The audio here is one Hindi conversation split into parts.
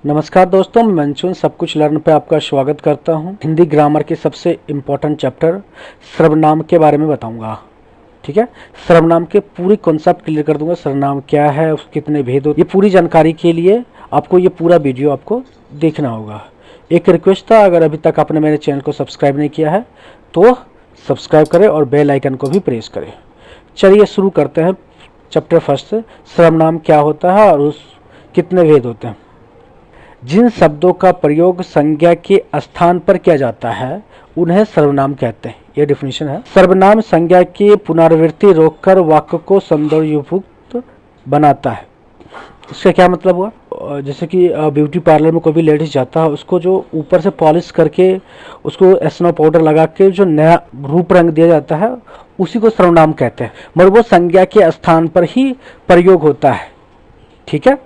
नमस्कार दोस्तों, मैं मंचून सब कुछ लर्न पे आपका स्वागत करता हूं। हिंदी ग्रामर के सबसे इम्पोर्टेंट चैप्टर सर्वनाम के बारे में बताऊंगा। ठीक है, सर्वनाम के पूरी कॉन्सेप्ट क्लियर कर दूंगा। सर्वनाम क्या है, उसके कितने भेद होते हैं, ये पूरी जानकारी के लिए आपको ये पूरा वीडियो आपको देखना होगा। एक रिक्वेस्ट था, अगर अभी तक आपने मेरे चैनल को सब्सक्राइब नहीं किया है तो सब्सक्राइब करें और बेल आइकन को भी प्रेस करें। चलिए शुरू करते हैं चैप्टर फर्स्ट से। सर्वनाम क्या होता है और उस कितने भेद होते हैं। जिन शब्दों का प्रयोग संज्ञा के स्थान पर किया जाता है उन्हें सर्वनाम कहते हैं। यह डिफिनीशन है। सर्वनाम संज्ञा की पुनरावृत्ति रोककर वाक्य को सौंदर्ययुक्त बनाता है। इसका क्या मतलब हुआ? जैसे कि ब्यूटी पार्लर में कोई भी लेडीज जाता है, उसको जो ऊपर से पॉलिश करके उसको स्नो पाउडर लगा के जो नया रूप रंग दिया जाता है उसी को सर्वनाम कहते हैं, मगर वो संज्ञा के स्थान पर ही प्रयोग होता है। ठीक है,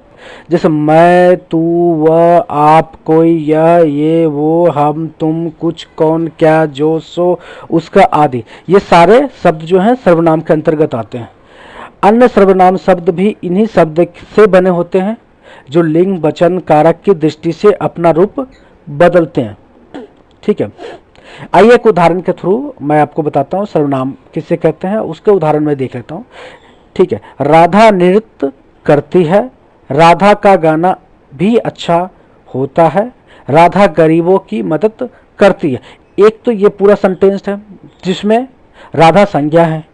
जैसे मैं, तू, वह, आप, कोई, यह, ये, वो, हम, तुम, कुछ, कौन, क्या, जो, सो, उसका आदि, ये सारे शब्द जो हैं सर्वनाम के अंतर्गत आते हैं। अन्य सर्वनाम शब्द भी इन्हीं शब्द से बने होते हैं जो लिंग, वचन, कारक की दृष्टि से अपना रूप बदलते हैं। ठीक है, आइए एक उदाहरण के थ्रू मैं आपको बताता हूँ सर्वनाम किसे कहते हैं, उसके उदाहरण में देख लेता हूँ। ठीक है, राधा नृत्य करती है, राधा का गाना भी अच्छा होता है, राधा गरीबों की मदद करती है। एक तो ये पूरा सेंटेंस है जिसमें राधा संज्ञा है।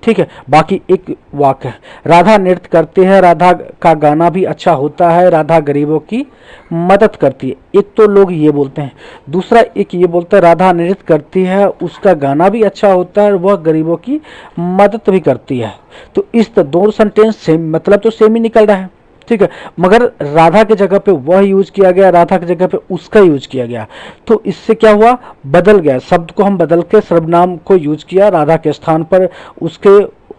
ठीक है, बाकी एक वाक्य है, राधा नृत्य करती है, राधा का गाना भी अच्छा होता है, राधा गरीबों की मदद करती है। एक तो लोग ये बोलते हैं, दूसरा एक ये बोलता है राधा नृत्य करती है, उसका गाना भी अच्छा होता है, वह गरीबों की मदद भी करती है। तो इस दो सेंटेंस सेम मतलब तो सेम ही निकल रहा है। ठीक है, मगर राधा के जगह पे वह यूज किया गया, राधा की जगह पे उसका यूज किया गया, तो इससे क्या हुआ, बदल गया। शब्द को हम बदल के सर्वनाम को यूज किया राधा के स्थान पर उसके,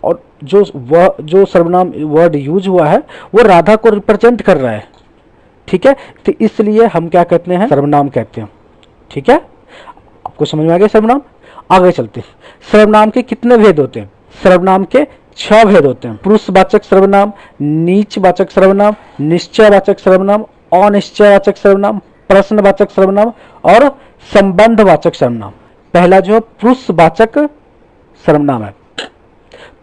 और जो सर्वनाम वर्ड यूज हुआ है वो राधा को रिप्रेजेंट कर रहा है। ठीक है, तो इसलिए हम क्या कहते हैं, सर्वनाम कहते हैं। ठीक है, आपको समझ में आ गया सर्वनाम। आगे चलते हैं। सर्वनाम के कितने भेद होते हैं? सर्वनाम के 6 भेद होते हैं। पुरुषवाचक सर्वनाम, नीचवाचक सर्वनाम, निश्चयवाचक सर्वनाम, अनिश्चयवाचक सर्वनाम, प्रश्नवाचक सर्वनाम और संबंधवाचक सर्वनाम। पहला जो पुरुषवाचक सर्वनाम है।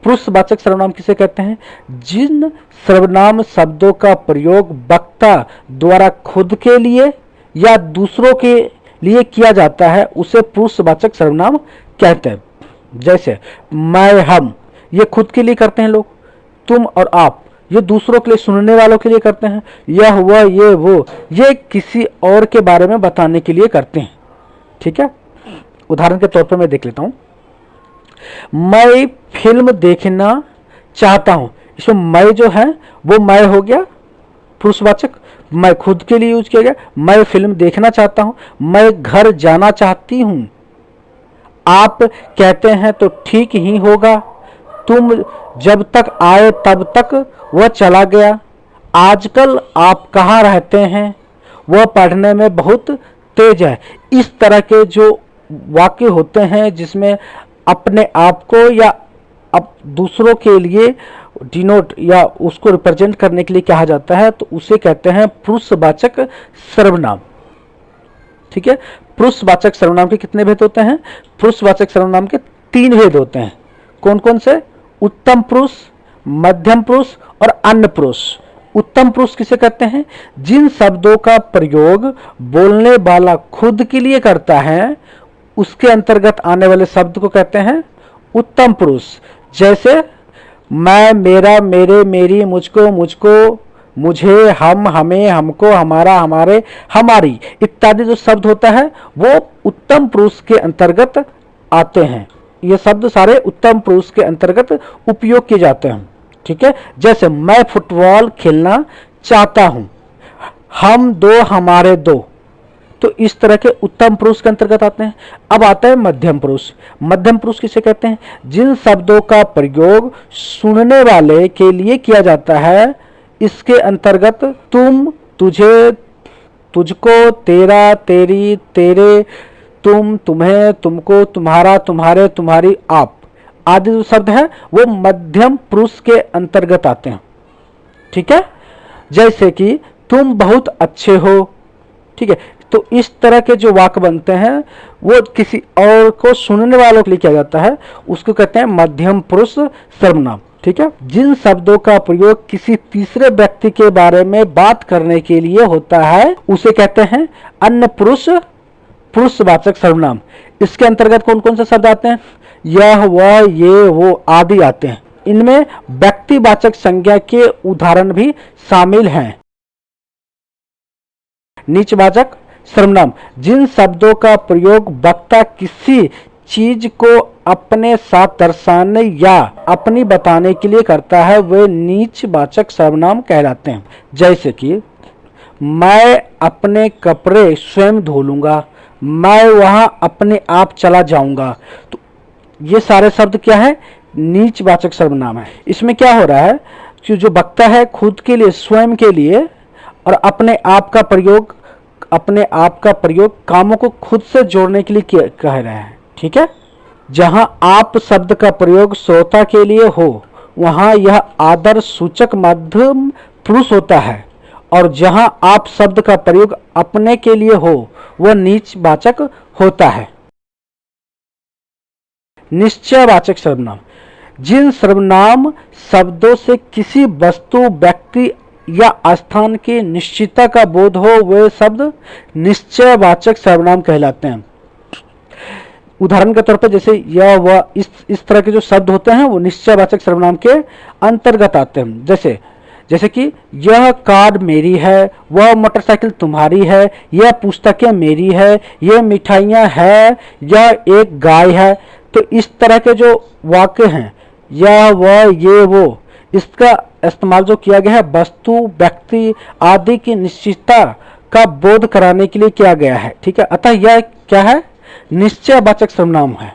पुरुषवाचक सर्वनाम किसे कहते हैं? जिन सर्वनाम शब्दों का प्रयोग वक्ता द्वारा खुद के लिए या दूसरों के लिए किया जाता है उसे पुरुषवाचक सर्वनाम कहते हैं। जैसे मैं, हम, ये खुद के लिए करते हैं लोग। तुम और आप, ये दूसरों के लिए, सुनने वालों के लिए करते हैं। यह, वह, ये, वो, ये किसी और के बारे में बताने के लिए करते हैं। ठीक है, उदाहरण के तौर पर मैं देख लेता हूं। मैं फिल्म देखना चाहता हूं, इसमें मैं जो है वो मैं हो गया पुरुषवाचक, मैं खुद के लिए यूज किया गया। मैं फिल्म देखना चाहता हूं, मैं घर जाना चाहती हूं, आप कहते हैं तो ठीक ही होगा, तुम जब तक आए तब तक वह चला गया, आजकल आप कहाँ रहते हैं, वह पढ़ने में बहुत तेज है। इस तरह के जो वाक्य होते हैं जिसमें अपने आप को या दूसरों के लिए डिनोट या उसको रिप्रेजेंट करने के लिए कहा जाता है, तो उसे कहते हैं पुरुषवाचक सर्वनाम। ठीक है, पुरुषवाचक सर्वनाम के कितने भेद होते हैं? पुरुषवाचक सर्वनाम के 3 भेद होते हैं। कौन कौन से? उत्तम पुरुष, मध्यम पुरुष और अन्य पुरुष। उत्तम पुरुष किसे कहते हैं? जिन शब्दों का प्रयोग बोलने वाला खुद के लिए करता है उसके अंतर्गत आने वाले शब्द को कहते हैं उत्तम पुरुष। जैसे मैं, मेरा, मेरे, मेरी, मुझको, मुझको, मुझे, हम, हमें, हमको, हमारा, हमारे, हमारी इत्यादि जो शब्द होता है वो उत्तम पुरुष के अंतर्गत आते हैं। ये शब्द सारे उत्तम पुरुष के अंतर्गत उपयोग किए जाते हैं। ठीक है, जैसे मैं फुटबॉल खेलना चाहता हूं, हम दो, हमारे दो, तो इस तरह के उत्तम पुरुष के अंतर्गत आते हैं। अब आता है मध्यम पुरुष। मध्यम पुरुष किसे कहते हैं? जिन शब्दों का प्रयोग सुनने वाले के लिए किया जाता है इसके अंतर्गत तुम, तुझे, तुझको, तेरा, तेरी, तेरे, तुम, तुम्हें, तुमको, तुम्हारा, तुम्हारे, तुम्हारी, आप आदि जो शब्द है वो मध्यम पुरुष के अंतर्गत आते हैं। ठीक है, जैसे कि तुम बहुत अच्छे हो। ठीक है, तो इस तरह के जो वाक्य बनते हैं वो किसी और को सुनने वालों के लिए किया जाता है, उसको कहते हैं मध्यम पुरुष सर्वनाम। ठीक है, जिन शब्दों का प्रयोग किसी तीसरे व्यक्ति के बारे में बात करने के लिए होता है उसे कहते हैं अन्य पुरुष पुरुषवाचक सर्वनाम। इसके अंतर्गत कौन कौन से शब्द आते हैं? यह, वह, ये, वो आदि आते हैं। इनमें व्यक्तिवाचक संज्ञा के उदाहरण भी शामिल हैं। नीचवाचक सर्वनाम, जिन शब्दों का प्रयोग वक्ता किसी चीज को अपने साथ दर्शाने या अपनी बताने के लिए करता है वे नीचवाचक सर्वनाम कहलाते हैं। जैसे कि मैं अपने कपड़े स्वयं धो लूंगा, मैं वहां अपने आप चला जाऊंगा। तो ये सारे शब्द क्या है? नीचवाचक सर्वनाम है। इसमें क्या हो रहा है कि जो वक्ता है खुद के लिए, स्वयं के लिए, और अपने आप का प्रयोग कामों को खुद से जोड़ने के लिए कह रहे हैं। ठीक है, जहां आप शब्द का प्रयोग श्रोता के लिए हो वहां यह आदर सूचक मध्यम पुरुष होता है, और जहां आप शब्द का प्रयोग अपने के लिए हो वह नीचवाचक होता है। निश्चयवाचक सर्वनाम, जिन सर्वनाम शब्दों से किसी वस्तु, व्यक्ति या स्थान की निश्चितता का बोध हो वे शब्द निश्चयवाचक सर्वनाम कहलाते हैं। उदाहरण के तौर पर जैसे यह, वह, इस तरह के जो शब्द होते हैं वो निश्चयवाचक सर्वनाम के अंतर्गत आते हैं। जैसे कि यह कार मेरी है, वह मोटरसाइकिल तुम्हारी है, यह पुस्तकें मेरी है, यह मिठाइयाँ है, यह एक गाय है। तो इस तरह के जो वाक्य हैं, यह, वह, ये, वो, इसका इस्तेमाल जो किया गया है वस्तु, व्यक्ति आदि की निश्चितता का बोध कराने के लिए किया गया है। ठीक है, अतः यह क्या है? निश्चयवाचक सर्वनाम है।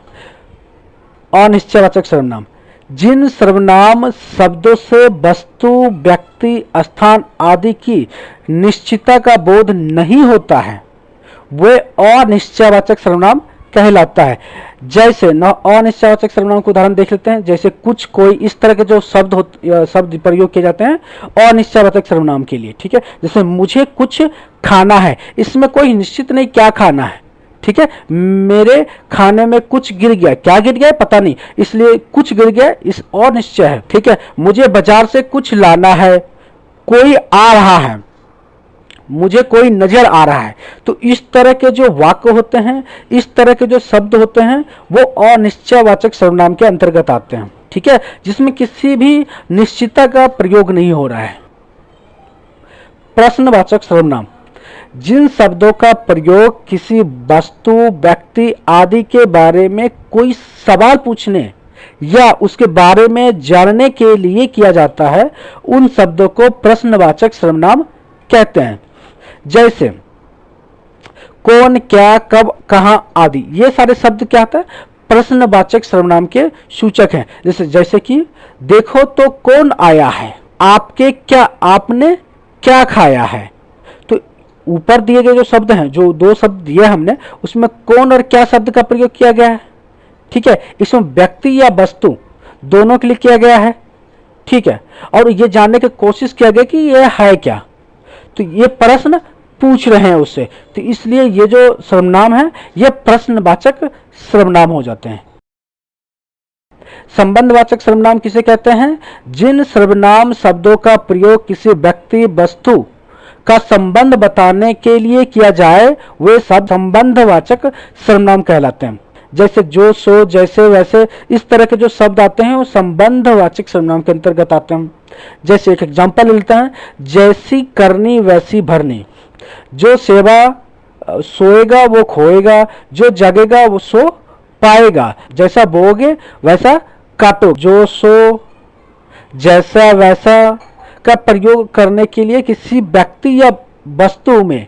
अनिश्चयवाचक सर्वनाम, जिन सर्वनाम शब्दों से वस्तु, व्यक्ति, स्थान आदि की निश्चितता का बोध नहीं होता है वे अनिश्चयवाचक सर्वनाम कहलाता है। जैसे अनिश्चयवाचक सर्वनाम का उदाहरण देख लेते हैं। जैसे कुछ, कोई, इस तरह के जो शब्द प्रयोग किए जाते हैं अनिश्चयवाचक सर्वनाम के लिए। ठीक है, जैसे मुझे कुछ खाना है, इसमें कोई निश्चित नहीं क्या खाना है। ठीक है, मेरे खाने में कुछ गिर गया, क्या गिर गया पता नहीं, इसलिए कुछ गिर गया, इस अनिश्चय है। ठीक है, मुझे बाजार से कुछ लाना है, कोई आ रहा है, मुझे कोई नजर आ रहा है। तो इस तरह के जो वाक्य होते हैं, इस तरह के जो शब्द होते हैं वो अनिश्चयवाचक सर्वनाम के अंतर्गत आते हैं। ठीक है, जिसमें किसी भी निश्चितता का प्रयोग नहीं हो रहा है। प्रश्नवाचक सर्वनाम, जिन शब्दों का प्रयोग किसी वस्तु, व्यक्ति आदि के बारे में कोई सवाल पूछने या उसके बारे में जानने के लिए किया जाता है उन शब्दों को प्रश्नवाचक सर्वनाम कहते हैं। जैसे कौन, क्या, कब, कहां आदि, ये सारे शब्द क्या होता है? प्रश्नवाचक सर्वनाम के सूचक हैं। जैसे कि देखो तो कौन आया है, आपके क्या, आपने क्या खाया है। तो ऊपर दिए गए जो शब्द हैं, जो दो शब्द दिए हमने, उसमें कौन और क्या शब्द का प्रयोग किया गया है। ठीक है, इसमें व्यक्ति या वस्तु दोनों के लिए किया गया है। ठीक है, और ये जानने की कोशिश किया गया कि ये है क्या, तो ये प्रश्न पूछ रहे हैं उससे, तो इसलिए ये जो सर्वनाम है ये प्रश्नवाचक सर्वनाम हो जाते हैं। संबंधवाचक सर्वनाम किसे कहते हैं? जिन सर्वनाम शब्दों का प्रयोग किसी व्यक्ति, वस्तु का संबंध बताने के लिए किया जाए वे सब संबंधवाचक सर्वनाम कहलाते हैं। जैसे जो, सो, जैसे, वैसे, इस तरह के जो शब्द आते हैं वो संबंधवाचक सर्वनाम के अंतर्गत आते हैं। जैसे एक एग्जांपल लेते हैं, जैसी करनी वैसी भरनी, जो सेवा सोएगा वो खोएगा, जो जगेगा वो सो पाएगा, जैसा बोओगे वैसा काटो, जो, सो, जैसा, वैसा का प्रयोग करने के लिए किसी व्यक्ति या वस्तु में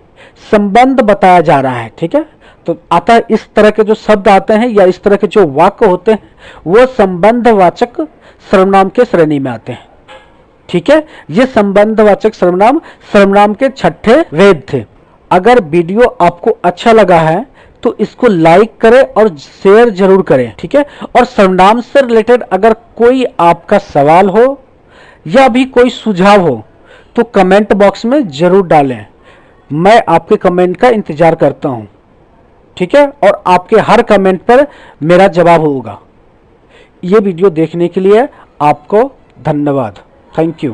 संबंध बताया जा रहा है। ठीक है, तो अतः इस तरह के जो शब्द आते हैं या इस तरह के जो वाक्य होते हैं वो संबंधवाचक सर्वनाम के श्रेणी में आते हैं। ठीक है, ये संबंधवाचक सर्वनाम के छठे वेद थे। अगर वीडियो आपको अच्छा लगा है तो इसको लाइक करें और शेयर जरूर करें। ठीक है, और सर्वनाम से रिलेटेड अगर कोई आपका सवाल हो या भी कोई सुझाव हो तो कमेंट बॉक्स में ज़रूर डालें। मैं आपके कमेंट का इंतज़ार करता हूं, ठीक है, और आपके हर कमेंट पर मेरा जवाब होगा। ये वीडियो देखने के लिए आपको धन्यवाद। Thank you.